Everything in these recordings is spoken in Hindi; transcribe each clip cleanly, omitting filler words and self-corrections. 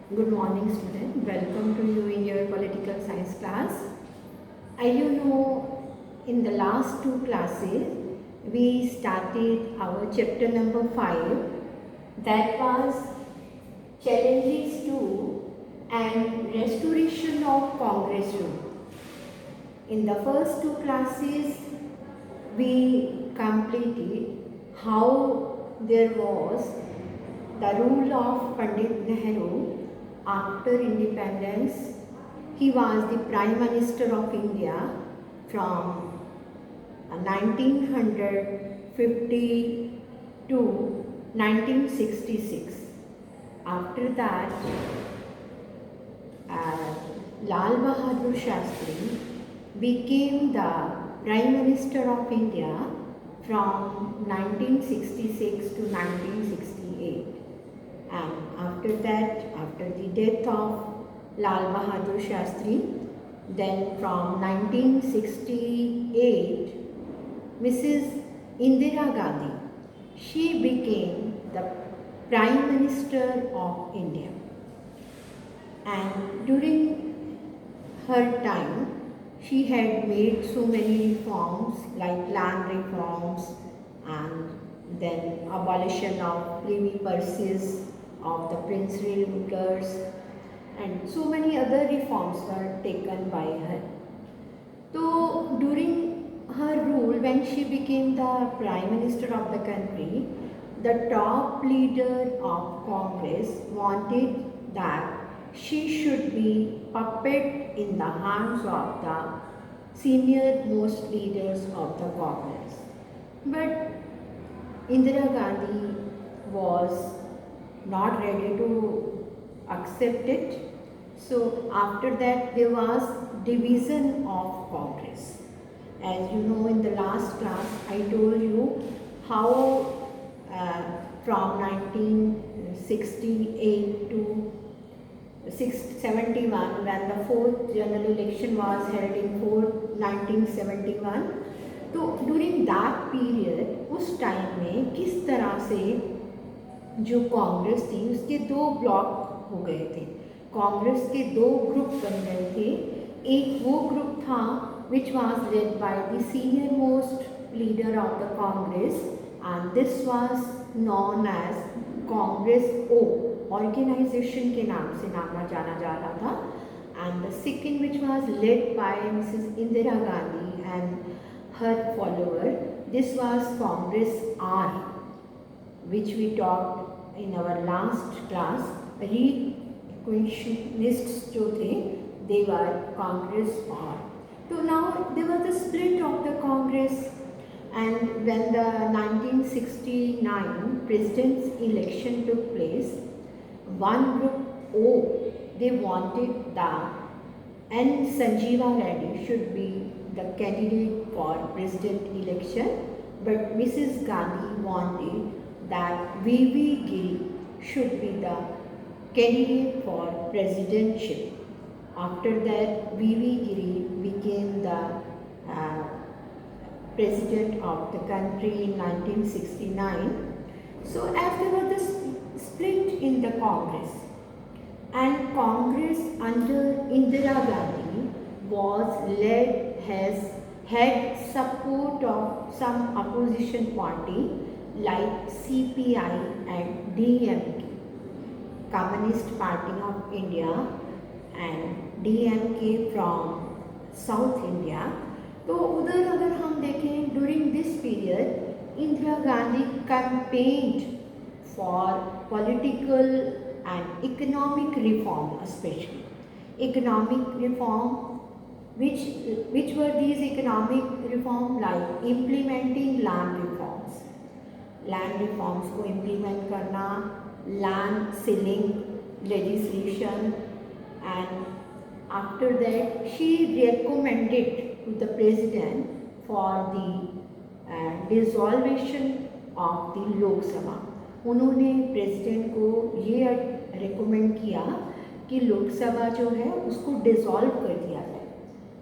Good morning, student. Welcome to you in your political science class. You know, in the last two classes, we started our chapter number 5. That was challenges to and restoration of Congress rule. In the first two classes, we completed how there was the rule of Pandit Nehru after independence. He was the Prime Minister of India from 1950 to 1966. After that, Lal Bahadur Shastri became the Prime Minister of India from 1966 to 1968. And after that, after the death of Lal Bahadur Shastri, then from 1968, Mrs. Indira Gandhi, she became the Prime Minister of India. And during her time, she had made so many reforms like land reforms and then abolition of privy purses of the princely rulers, and so many other reforms were taken by her. So during her rule, when she became the Prime Minister of the country, the top leader of Congress wanted that she should be puppet in the hands of the senior most leaders of the Congress. But Indira Gandhi was not ready to accept it. So after that there was division of Congress. As you know, in the last class I told you how from 1968 to 71, when the fourth general election was held in 1971, तो ड्यूरिंग दैट पीरियड उस टाइम में किस तरह से जो कांग्रेस थी उसके दो ब्लॉक हो गए थे, कांग्रेस के दो ग्रुप बन गए थे. एक वो ग्रुप था which was led by the senior most leader of the Congress and this was known as Congress O, organisation के नाम से नामा जाना जा रहा था. And the second which was led by Mrs Indira Gandhi and her follower, this was Congress R, which we talked in our last class. Re-equationists जो थे, they were Congress R. So now there was a split of the Congress, and when the 1969 president's election took place, one group O, they wanted that N. Sanjeeva Reddy should be the candidate for president election, but Mrs. Gandhi wanted that V.V. Giri should be the candidate for presidentship. After that, V.V. Giri became the president of the country in 1969. So after the split in the Congress, and Congress under Indira Gandhi was led has had support of some opposition party like CPI and DMK, Communist Party of India, and DMK from South India. तो उधर अगर हम देखें during this period Indira Gandhi campaigned for political and economic reform, especially economic reform. Which were these economic reform? Like implementing land reforms. Land reforms को implement करना, land ceiling legislation, and after that she recommended to the president for the dissolution of the Lok Sabha. उन्होंने प्रेसिडेंट को ये रिकमेंड किया कि लोकसभा जो है उसको डिसॉल्व कर दिया जाए.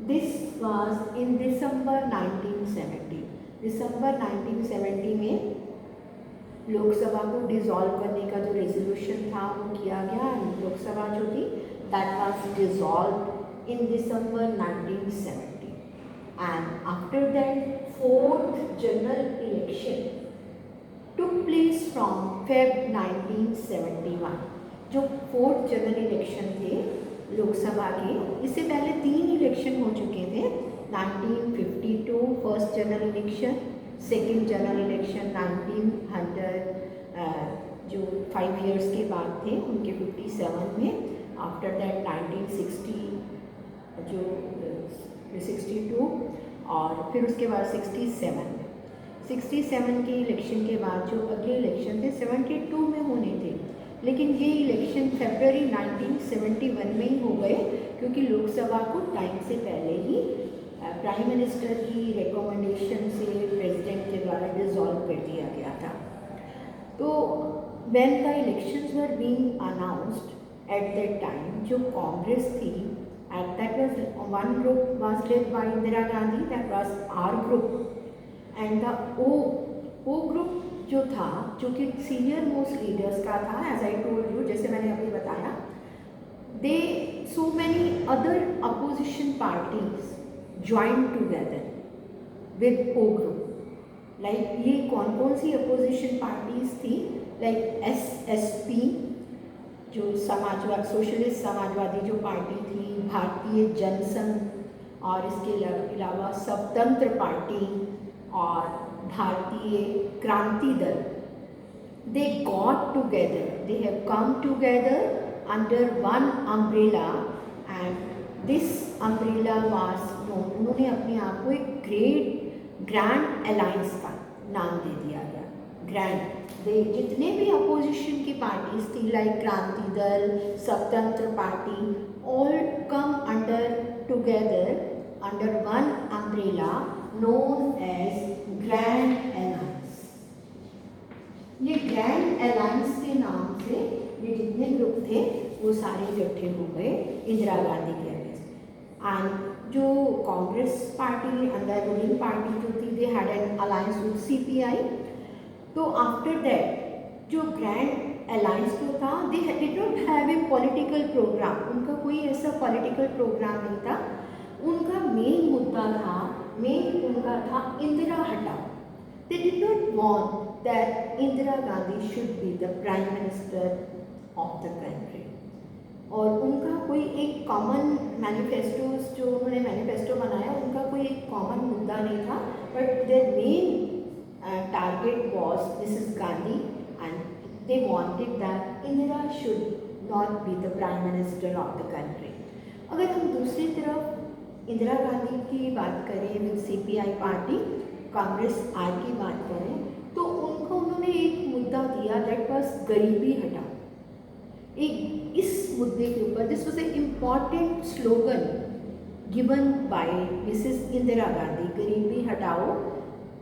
This was in December 1970. December 1970 में लोकसभा को डिसॉल्व करने का जो रेजोल्यूशन था वो किया गया। लोकसभा जो थी that was dissolve in December 1970 and after that fourth general election took place from Feb 1971। जो फोर्थ जनरल इलेक्शन थे लोकसभा के, इससे पहले 3 इलेक्शन हो चुके थे। 1952 first general election, second general election 1900 जो 5 इयर्स के बाद थे उनके 57 में। आफ्टर दैट 1960 जो 62 और फिर उसके बाद 67 के इलेक्शन के बाद जो अगले इलेक्शन थे 72 में होने थे, लेकिन ये इलेक्शन फरवरी 1971 में ही हो गए क्योंकि लोकसभा को टाइम से पहले ही प्राइम मिनिस्टर की रिकमेंडेशन से प्रेसिडेंट के द्वारा डिसॉल्व कर दिया गया था। तो when the elections were being announced at that time, जो कांग्रेस थी at that was one group was led by Indira Gandhi, that was R group and the O group जो था, जो कि सीनियर मोस्ट लीडर्स का था, एज आई टोल्ड यू, जैसे मैंने अभी बताया, they so many other opposition parties join together with O group. Like ये कौन कौन सी अपोजिशन पार्टीज थी? लाइक SSP जो समाजवाद सोशलिस्ट समाजवादी जो पार्टी थी, भारतीय जनसंघ, और इसके अलावा स्वतंत्र पार्टी और भारतीय Kranti Dal. They got together, they have come together under one umbrella and this umbrella was known, उन्होंने अपने आप को एक ग्रैंड अलायंस का नाम दे दिया गया, ग्रैंड। दे जितने भी अपोजिशन की पार्टीज थी लाइक क्रांति दल, स्वतंत्र party, all come under together under one umbrella known as grand alliance. ये ग्रैंड अलायंस के नाम से ये जितने ग्रुप थे वो सारे इकट्ठे हो गए इंदिरा गांधी के अगेंस्ट। एंड जो Congress party under ruling party जो थी, they had an alliance with CPI। तो आफ्टर दैट जो ग्रैंड अलायंस जो था, they did not have a political programme, उनका कोई ऐसा पॉलिटिकल प्रोग्राम नहीं था। उनका मेन मुद्दा था, उनका था इंदिरा हटाओ। They did not want that Indira Gandhi should be the Prime Minister of the country। और उनका कोई एक कॉमन मैनिफेस्टो, जो उन्होंने मैनिफेस्टो बनाया, उनका कोई एक कॉमन मुद्दा नहीं था, but their main target was Mrs Gandhi and they wanted that Indira should not be the prime minister of the country. अगर हम दूसरी तरफ इंदिरा गांधी की बात करें with CPI party, Congress R की बात करें, तो उन्होंने एक मुद्दा दिया, दैट वाज गरीबी हटाओ। एक इस मुद्दे के ऊपर, this was a important slogan given by Mrs Indira Gandhi, गरीबी हटाओ,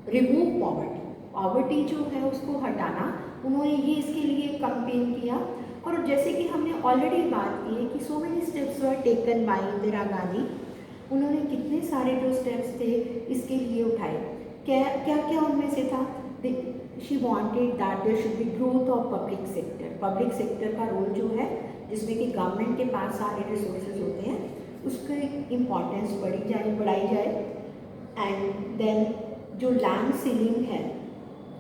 रिमूव पॉवर्टी। पॉवर्टी जो है उसको हटाना, उन्होंने ये इसके लिए कैंपेन किया। और जैसे कि हमने ऑलरेडी बात की है कि so many steps were taken by Indira Gandhi, उन्होंने कितने सारे जो स्टेप्स थे इसके लिए उठाए। क्या क्या क्या उनमें से था? She wanted that there should be growth of public sector. Public sector का रोल जो है, जिसमें कि गवर्नमेंट के पास सारे रिसोर्सेज होते हैं, उसकी इम्पॉर्टेंस बढ़ाई जाए। एंड देन जो लैंड सीलिंग है,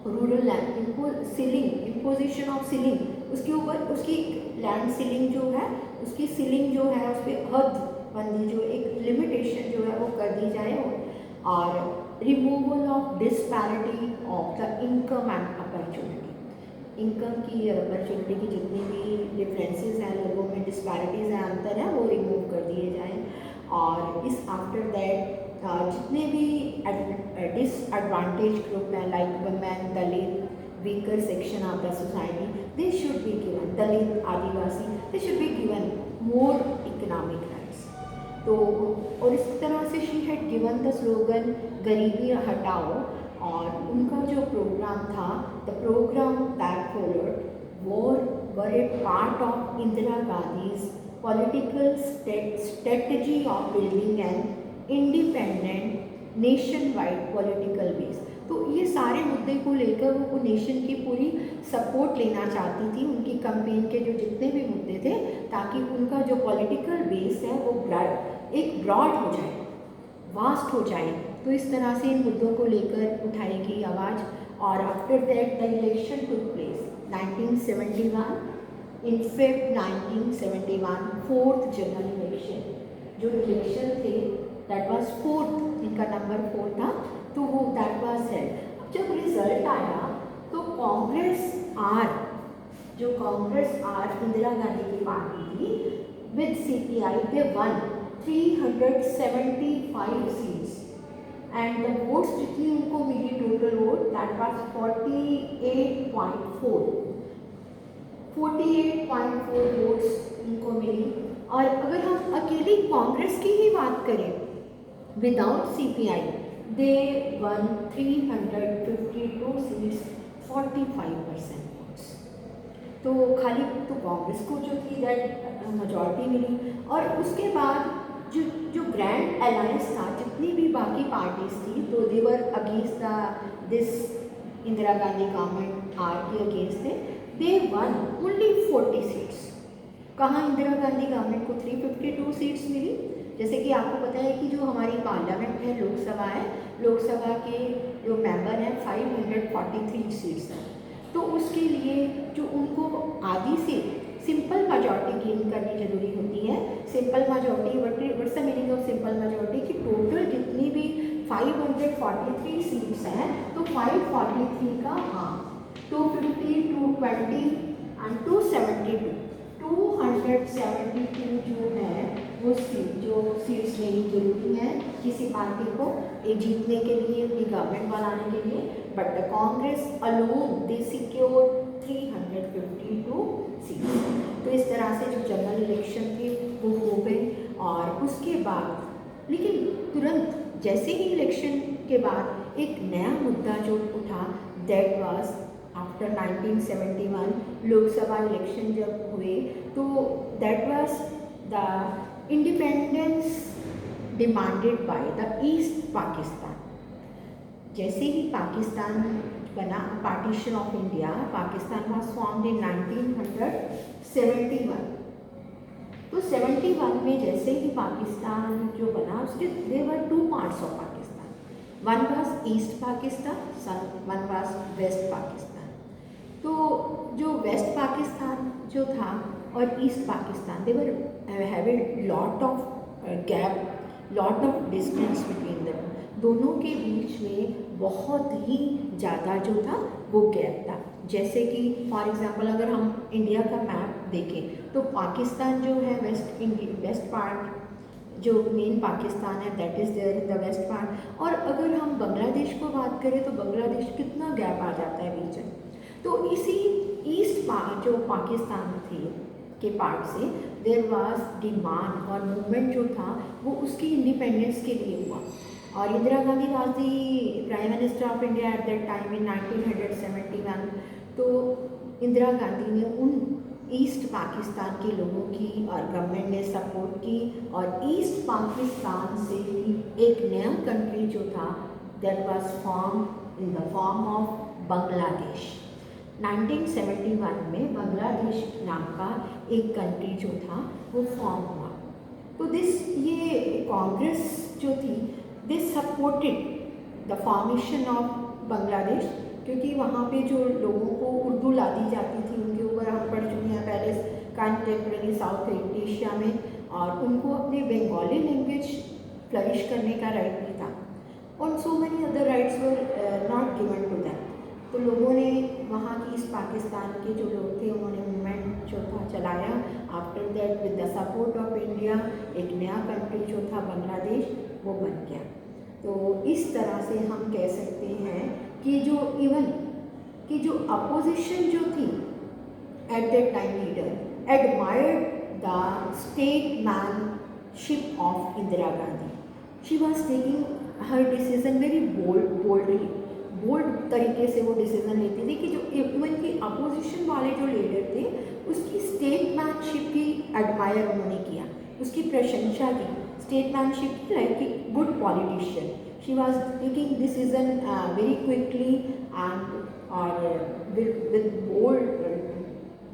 rural land ceiling, imposition of ceiling, उसके ऊपर उसकी लैंड सीलिंग जो है, उसकी सीलिंग जो है उस पर हद बंदी, जो एक लिमिटेशन जो है वो कर दी जाए। और removal of disparity of the income and opportunity, income की अपॉर्चुनिटी की जितनी भी डिफरेंसेस हैं लोगों में, डिस्पैरिटीज़ हैं, अंतर है, वो रिमूव कर दिए जाएँ। और इस आफ्टर दैट जितने भी डिसएडवांटेज ग्रुप हैं like women, Dalit, weaker section of the society, they should be given, Dalit, Adivasi, they should be given more economic rights. तो और इस तरह से she had given the slogan गरीबी हटाओ। और उनका जो प्रोग्राम था, the programme that followed were a part of Indira Gandhi's political strategy of building an independent nationwide political base. तो ये सारे मुद्दे को लेकर वो नेशन की पूरी सपोर्ट लेना चाहती थी, उनकी कैंपेन के जो जितने भी मुद्दे थे, ताकि उनका जो पॉलिटिकल बेस है वो एक ब्रॉड हो जाए, वास्ट हो जाए। तो इस तरह से इन मुद्दों को लेकर उठाई गई आवाज़। और after that the election took place 1971, in Feb 1971 fourth general election, जो इलेक्शन थे दैट वाज फोर्थ, इनका नंबर 4 था, तो वो दैट वाज हेल्ड। जब रिजल्ट आया तो कांग्रेस आर इंदिरा गांधी की पार्टी थी, with CPI they won 375 seats and the votes जितनी उनको मिली total vote that was 48.4 votes उनको मिली। और अगर हम अकेली कांग्रेस की ही बात करें without CPI they one 352 seats 45% votes. तो खाली तो कांग्रेस को जो थी दैट मेजॉरिटी मिली। और उसके बाद जो ग्रैंड अलायंस था, जितनी भी बाकी पार्टीज थी, तो they were against this Indira Gandhi government or के अगेंस्ट थे, दे वन ओनली 40 सीट्स। कहाँ इंदिरा गांधी गवर्नमेंट को 352 सीट्स मिली। जैसे कि आपको पता है कि जो हमारी पार्लियामेंट है, लोकसभा है, लोकसभा के जो मेंबर हैं 543 सीट्स हैं। तो उसके लिए जो उनको आधी से सिंपल मेजॉरिटी गेन करनी जरूरी होती है। Simple majority what's the meaning of simple majority, कि टोटल जितनी भी 543 सीट्स हैं, तो 543 का हाफ 250, 220 एंड 272 जो है वो सीट्स लेनी जरूरी है किसी पार्टी को ये जीतने के लिए, अपनी गवर्नमेंट बनाने के लिए। But the Congress alone they secured 352 seats. तो इस तरह से जो जनरल इलेक्शन थे वो हो गए। और उसके बाद लेकिन तुरंत जैसे ही इलेक्शन के बाद एक नया मुद्दा जो उठा, that was after 1971 Lok Sabha election जब हुए, तो that was the independence demanded by the east Pakistan. जैसे ही पाकिस्तान बना, partition of India, Pakistan was formed in 1971। तो 71 में जैसे ही पाकिस्तान जो बना, उसके there were 2 parts of Pakistan, one was east Pakistan, one was west Pakistan. तो जो वेस्ट पाकिस्तान जो था और east Pakistan, they were having lot of gap, lot of distance between them. दोनों के बीच में बहुत ही ज़्यादा जो था वो गैप था। जैसे कि फॉर एग्जांपल अगर हम इंडिया का मैप देखें तो पाकिस्तान जो है वेस्ट पार्ट जो मेन पाकिस्तान है that is there in the west part. और अगर हम बांग्लादेश को बात करें तो बांग्लादेश कितना गैप आ जाता है बीच में। तो इसी ईस्ट जो पाकिस्तान थे के पार्ट से देयर वाज डिमांड और मूवमेंट जो था वो उसकी इंडिपेंडेंस के लिए हुआ। और Indira Gandhi was the prime minister of India at that time in 1971। तो इंदिरा गांधी ने उन ईस्ट पाकिस्तान के लोगों की और गवर्नमेंट ने सपोर्ट की, और ईस्ट पाकिस्तान से ही एक नया कंट्री जो था that was form in the form of Bangladesh. 1971 में बांग्लादेश नाम का एक कंट्री जो था वो फॉर्म हुआ। तो ये कांग्रेस जो थी they supported the formation of Bangladesh, क्योंकि वहाँ पे जो लोगों को उर्दू ला दी जाती थी, उनके ऊपर हम पढ़ चुके हैं पहले कंटेम्प्रेरी साउथ एशिया में, और उनको अपने बंगाली लैंग्वेज फ्लरिश करने का राइट भी था, और so many other rights were not given to them. तो लोगों ने वहाँ की ईस्ट पाकिस्तान के जो लोग थे उन्होंने मूवमेंट जो था चलाया। After that with the support of India एक नया कंट्री जो था बांग्लादेश वो बन गया। तो इस तरह से हम कह सकते हैं कि जो अपोजिशन जो थी at that time leader admired the statesmanship of Indira Gandhi. She was taking her decision very bold तरीके से वो डिसीजन लेती थी कि जो इवन की अपोजिशन वाले जो लीडर थे उसकी स्टेटमैनशिप की एडमायर उन्होंने किया, उसकी प्रशंसा की। स्टेटमैनशिप की लाइक कि good politician, She was taking decision very quickly and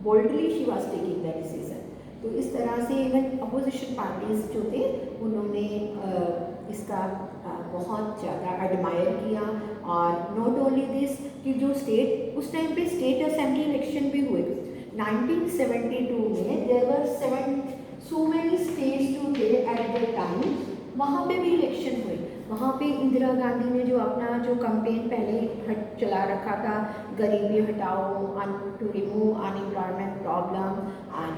boldly she was taking the decision. तो इस तरह से इवन अपोजिशन पार्टीज जो थे उन्होंने इसका बहुत ज़्यादा एडमायर किया। और नॉट ओनली दिस कि जो स्टेट उस टाइम पे स्टेट असेंबली इलेक्शन भी हुए 1972 में। There were 7 so many states जो थे एट द टाइम, वहाँ पे भी इलेक्शन हुए। वहाँ पे इंदिरा गांधी ने जो अपना जो कैंपेन पहले चला रखा था, गरीबी हटाओ, to remove unemployment problem and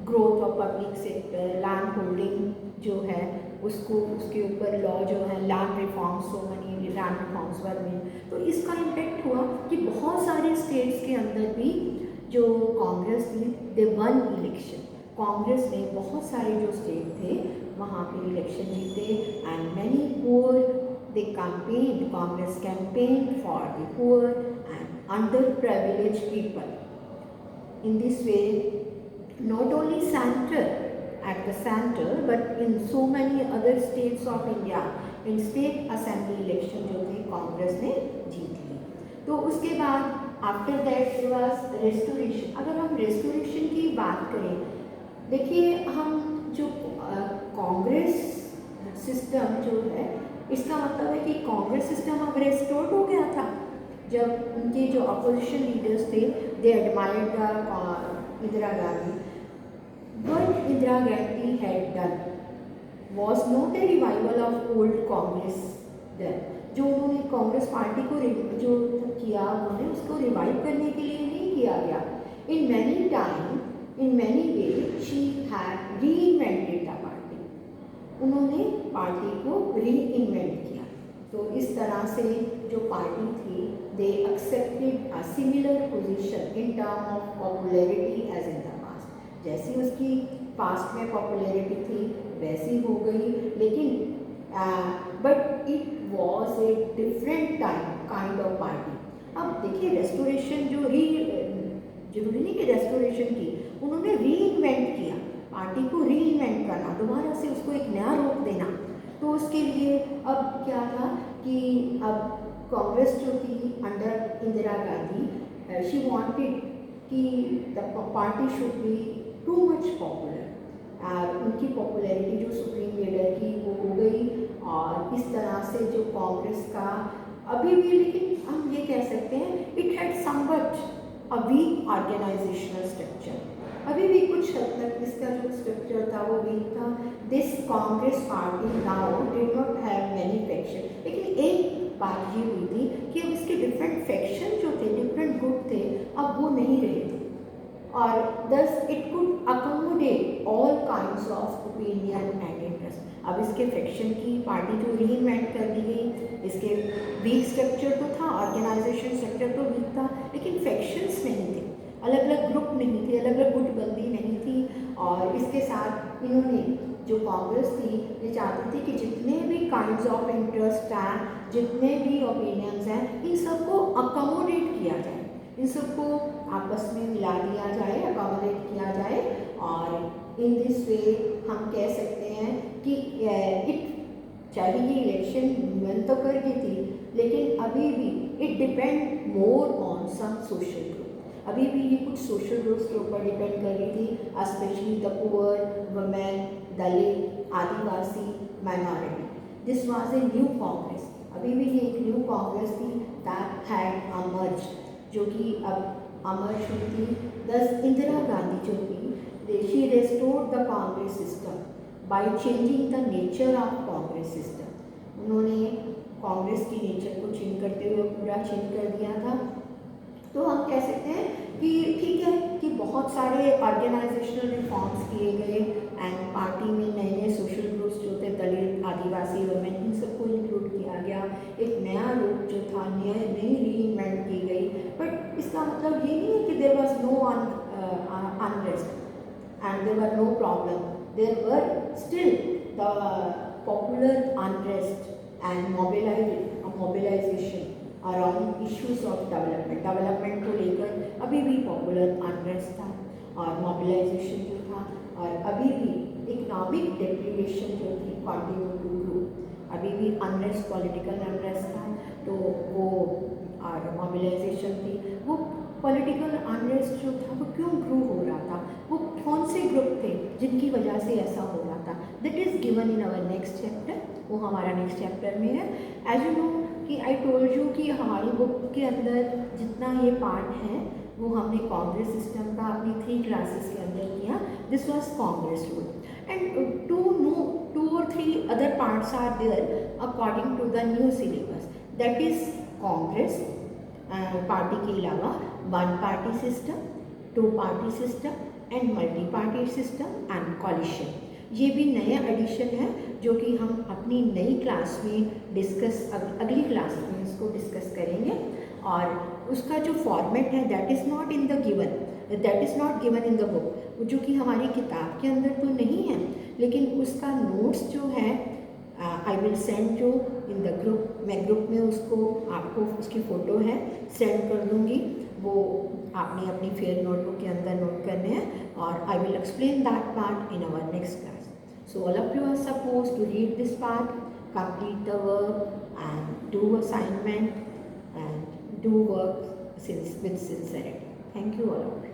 growth of public sector, land holding जो है उसको, उसके ऊपर लॉ जो है land reforms, so many land reforms were में। तो इसका इम्पेक्ट हुआ कि बहुत सारे स्टेट्स के अंदर भी जो कांग्रेस थी दे वन इलेक्शन। कांग्रेस ने बहुत सारे जो स्टेट थे वहाँ पे इलेक्शन जीते and many poor they campaign, Congress campaign for the poor and under privileged people. In this way not only at the center but in so many other states of India in state assembly election जो थे कांग्रेस ने जीत ली। तो उसके बाद after that there was restoration। अगर हम restoration की बात करें, देखिए हम जो कांग्रेस सिस्टम जो है इसका मतलब है कि कांग्रेस सिस्टम अब रेस्टोर्ड हो गया था। जब उनके जो अपोजिशन लीडर्स थे they admired Indira Gandhi. What Indira Gandhi had done was not a revival of old Congress then। जो उन्होंने कांग्रेस पार्टी को जो किया उन्होंने उसको रिवाइव करने के लिए नहीं किया गया। In many time, in many ways, she had reinvented the party। उन्होंने पार्टी को रीइन्वेंट किया। तो इस तरह से जो पार्टी थी they accepted a similar position in term of popularity as in the past। जैसी उसकी पास्ट में पॉपुलैरिटी थी वैसी हो गई, लेकिन but it was a different kind of party. अब देखिए रेस्टोरेशन जो जरूरी नहीं कि रेस्टोरेशन की, उन्होंने रीइन्वेंट किया, पार्टी को रीइन्वेंट करना, दोबारा से उसको एक नया रूप देना। तो उसके लिए अब क्या था कि अब कांग्रेस जो थी under Indira Gandhi she wanted कि the party should be too much popular और उनकी पॉपुलैरिटी जो सुप्रीम लीडर की वो हो गई। और इस तरह से जो कांग्रेस का अभी भी, लेकिन हम ये कह सकते हैं it had somewhat a weak organisational structure. अभी भी कुछ हद तक इसका जो स्ट्रक्चर था वो वीक था। This Congress party now did not have many faction. लेकिन एक बात ये हुई थी कि अब इसके डिफरेंट फैक्शन जो थे, डिफरेंट ग्रुप थे, अब वो नहीं रहे थे और thus it could accommodate all kinds of opinion and interest। अब इसके फैक्शन की पार्टी जो रीइन्वेंट कर दी गई, इसके वीक स्ट्रक्चर तो था, ऑर्गेनाइजेशन स्ट्रक्चर तो वीक था, लेकिन फैक्शंस नहीं थे, अलग अलग ग्रुप नहीं थे, अलग अलग गुटबंदी नहीं थी। और इसके साथ इन्होंने जो कांग्रेस थी ये चाहती थी कि जितने भी काइंड्स ऑफ इंटरेस्ट हैं, जितने भी ओपिनियंस हैं, इन सबको अकोमोडेट किया जाए, इन सबको आपस में मिला दिया जाए, अकोमोडेट किया जाए। और इन दिस वे हम कह सकते हैं कि इट, चाहे ये इलेक्शन विन तो कर गई थी, लेकिन अभी भी it depend more on some social group. अभी भी ये कुछ सोशल ग्रुप्स के ऊपर डिपेंड कर रही थी, specially the poor, women, Dalit, Adivasi, minority. This was a new Congress. अभी भी ये एक न्यू कांग्रेस थी दैट हैड अमर्ज्ड, जो कि अब अमर्ज हुई थी। दस इंदिरा गांधी जो थी she restored the Congress system by changing the nature of Congress system. उन्होंने कांग्रेस की नेचर को चेंज करते हुए पूरा चेंज कर दिया था। तो हम कह सकते हैं कि ठीक है कि बहुत सारे ऑर्गेनाइजेशनल रिफॉर्म्स किए गए एंड पार्टी में नए नए सोशल ग्रुप्स जो थे, दलित, आदिवासी, वुमेन, इन सबको इंक्लूड किया गया। एक नया रूप जो था, नई रीइन्वेंट की गई। बट इसका मतलब ये नहीं है कि there was no unrest and there were no problem। There were still the popular unrest and mobilization around issues of development। Development को लेकर अभी भी पॉपुलर अनरेस्ट था और मोबिलाइजेशन जो था, और अभी भी इकोनॉमिक डिप्रीवेशन जो थी कंटिन्यू टू ग्रो। अभी भी अनरेस्ट, पॉलिटिकल अनरेस्ट था, तो वो मोबिलाइजेशन थी। वो पॉलिटिकल अनरेस्ट जो था वो क्यों ग्रो हो रहा था, वो कौन से ग्रुप थे जिनकी वजह से ऐसा हो रहा था, that is given in our next chapter. वो हमारा नेक्स्ट चैप्टर में है। एज यू नो कि आई टोल्ड यू कि हमारी बुक के अंदर जितना ये पार्ट है वो हमने कांग्रेस सिस्टम का अपनी 3 क्लासेस के अंदर किया। This was Congress rule and two और 3 other parts are there according to the new syllabus, that is Congress party के अलावा 1 party system, 2 party system and multi party system and coalition. ये भी नया एडिशन है जो कि हम अपनी नई क्लास में डिस्कस, अगली क्लास में इसको डिस्कस करेंगे। और उसका जो फॉर्मेट है that is not in the given, that is not given in the book, जो कि हमारी किताब के अंदर तो नहीं है, लेकिन उसका नोट्स जो है I will send you in the group. मैं ग्रुप में उसको आपको उसकी फ़ोटो है सेंड कर दूँगी, वो आपने अपनी फेयर नोटबुक के अंदर नोट करने हैं और I will explain that part in our next class. So all of you are suppose to read this part, complete the work and do assignment and do work with sincerity. Thank you all of you.